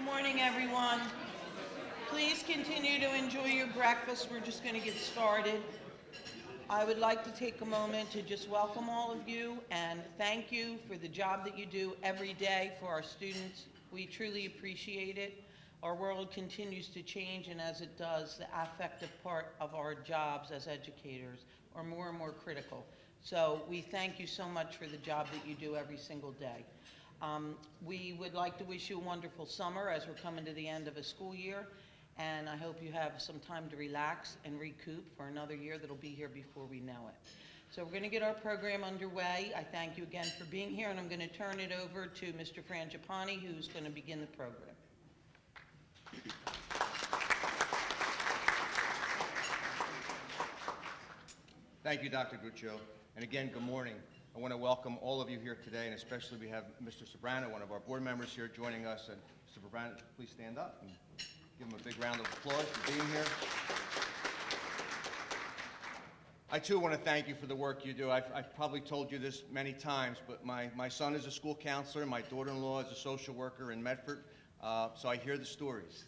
Good morning, everyone. Please continue to enjoy your breakfast. We're just going to get started. I would like to take a moment to just welcome all of you and thank you for the job that you do every day for our students. We truly appreciate it. Our world continues to change, and as it does, the affective part of our jobs as educators are more and more critical. So we thank you so much for the job that you do every single day. We would like to wish you a wonderful summer as we're coming to the end of a school year, and I hope you have some time to relax and recoup for another year that'll be here before we know it. So we're going to get our program underway. I thank you again for being here, and I'm going to turn it over to Mr. Frangipani, who's going to begin the program. Thank you, Dr. Guccio. And again, good morning. I want to welcome all of you here today, and especially we have Mr. Sobrano, one of our board members here joining us. And Mr. Sobrano, please stand up and give him a big round of applause for being here. I too want to thank you for the work you do. I've probably told you this many times, but my son is a school counselor, my daughter-in-law is a social worker in Medford, so I hear the stories.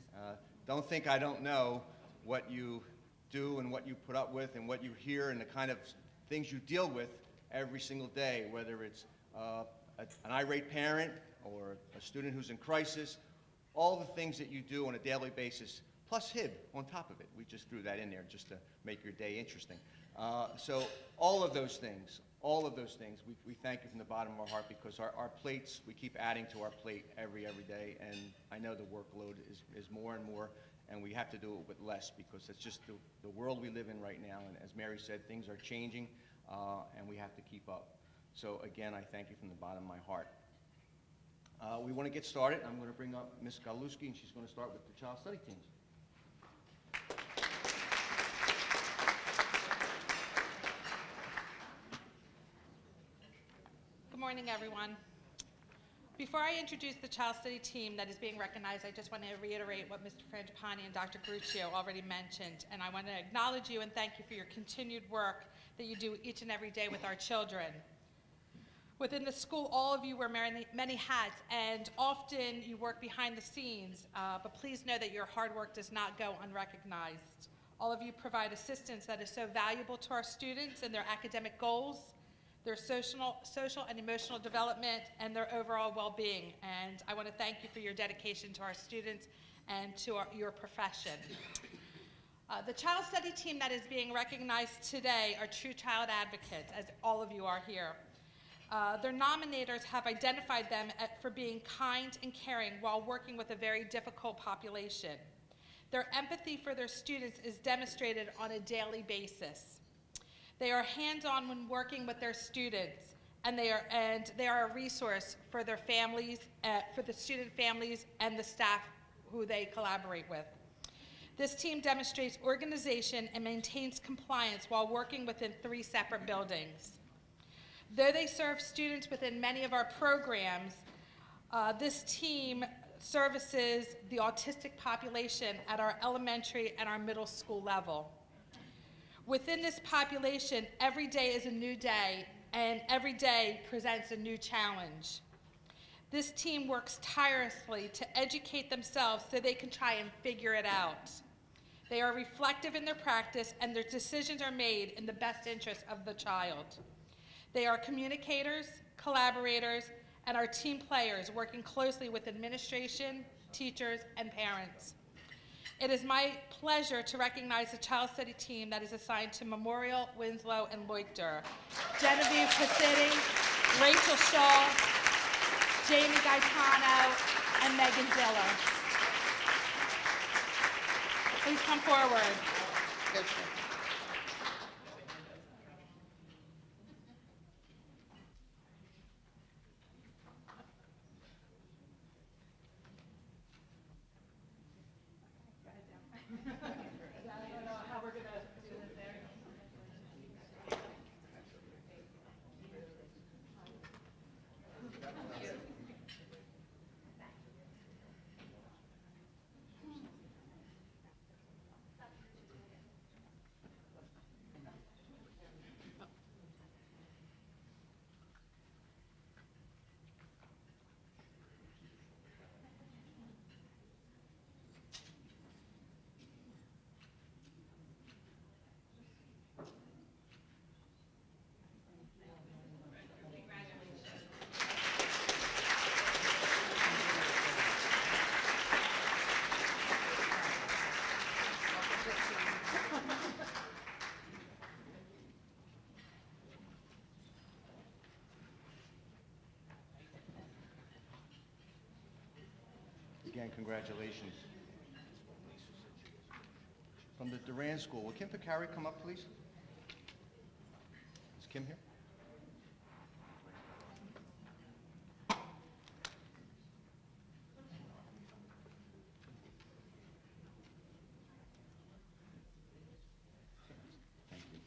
Don't think I don't know what you do and what you put up with and what you hear and the kind of things you deal with every single day, whether it's an irate parent or a student who's in crisis, all the things that you do on a daily basis, plus HIB on top of it. We just threw that in there just to make your day interesting. So all of those things, we thank you from the bottom of our heart, because our plates, we keep adding to our plate every day, and I know the workload is more and more, and we have to do it with less, because it's just the world we live in right now, and as Mary said, things are changing, and we have to keep up. So again, I thank you from the bottom of my heart. We want to get started. I'm going to bring up Ms. Galuski, and she's going to start with the child study teams. Good morning, everyone. Before I introduce the child study team that is being recognized, I just want to reiterate what Mr. Frangipani and Dr. Gruccio already mentioned, and I want to acknowledge you and thank you for your continued work that you do each and every day with our children. Within the school, all of you wear many hats, and often you work behind the scenes, but please know that your hard work does not go unrecognized. All of you provide assistance that is so valuable to our students and their academic goals, their social and emotional development, and their overall well-being. And I want to thank you for your dedication to our students and to your profession. The child study team that is being recognized today are true child advocates, as all of you are here. Their nominators have identified them for being kind and caring while working with a very difficult population. Their empathy for their students is demonstrated on a daily basis. They are hands-on when working with their students, and they are a resource for their families, for the student families and the staff who they collaborate with. This team demonstrates organization and maintains compliance while working within 3 separate buildings. Though they serve students within many of our programs, this team services the autistic population at our elementary and our middle school level. Within this population, every day is a new day, and every day presents a new challenge. This team works tirelessly to educate themselves so they can try and figure it out. They are reflective in their practice, and their decisions are made in the best interest of the child. They are communicators, collaborators, and are team players working closely with administration, teachers, and parents. It is my pleasure to recognize the child study team that is assigned to Memorial, Winslow, and Leuchter. Genevieve Pacitti, Rachel Shaw, Jamie Gaetano, and Megan Ziller. Please come forward. and congratulations. From the Duran School, will Kim Picari come up, please? Is Kim here? Thank you.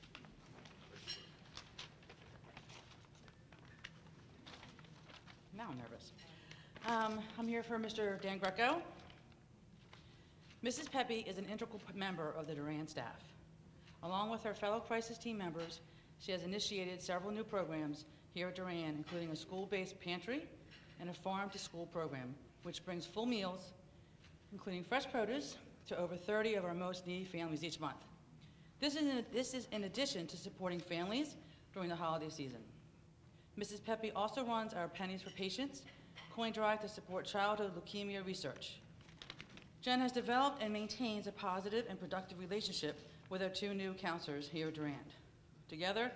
Now I'm nervous. I'm here for Mr. Dan Greco. Mrs. Peppy is an integral member of the Duran staff. Along with her fellow crisis team members, she has initiated several new programs here at Duran, including a school-based pantry and a farm-to-school program, which brings full meals, including fresh produce, to over 30 of our most needy families each month. This is in addition to supporting families during the holiday season. Mrs. Peppy also runs our Pennies for Patients coin drive to support childhood leukemia research. Jen has developed and maintains a positive and productive relationship with our two new counselors here at Durand. Together,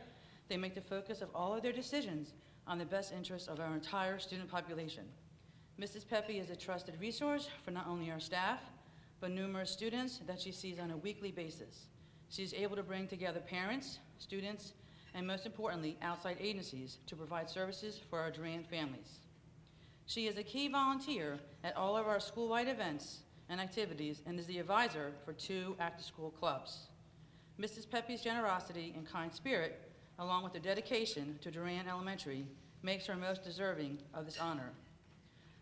they make the focus of all of their decisions on the best interests of our entire student population. Mrs. Peppy is a trusted resource for not only our staff, but numerous students that she sees on a weekly basis. She's able to bring together parents, students, and most importantly, outside agencies to provide services for our Durand families. She is a key volunteer at all of our school-wide events and activities and is the advisor for 2 after-school clubs. Mrs. Peppy's generosity and kind spirit, along with her dedication to Durand Elementary, makes her most deserving of this honor.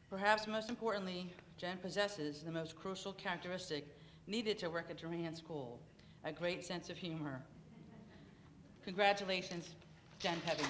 Perhaps most importantly, Jen possesses the most crucial characteristic needed to work at Durand School, a great sense of humor. Congratulations, Jen Peppy.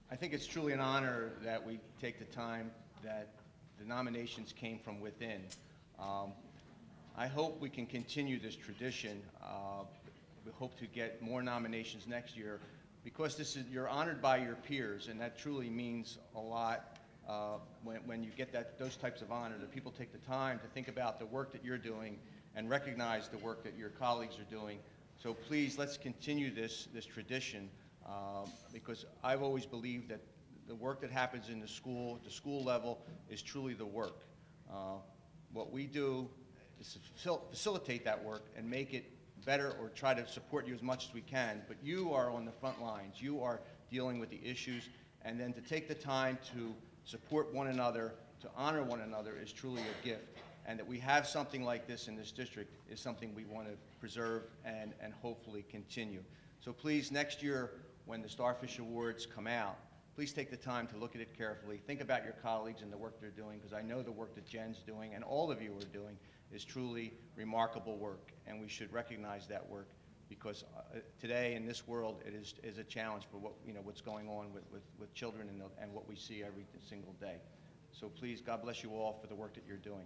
I think it's truly an honor that we take the time that the nominations came from within. I hope we can continue this tradition. We hope to get more nominations next year because you're honored by your peers, and that truly means a lot when you get those types of honor, that people take the time to think about the work that you're doing and recognize the work that your colleagues are doing. So please, let's continue this tradition. Because I've always believed that the work that happens in the school level, is truly the work. What we do is facilitate that work and make it better or try to support you as much as we can, but you are on the front lines. You are dealing with the issues, and then to take the time to support one another, to honor one another is truly a gift. And that we have something like this in this district is something we want to preserve and hopefully continue. So please, next year, when the Starfish Awards come out, please take the time to look at it carefully. Think about your colleagues and the work they're doing, because I know the work that Jen's doing and all of you are doing is truly remarkable work, and we should recognize that work because today in this world it is a challenge for what's going on with children and what we see every single day. So please, God bless you all for the work that you're doing.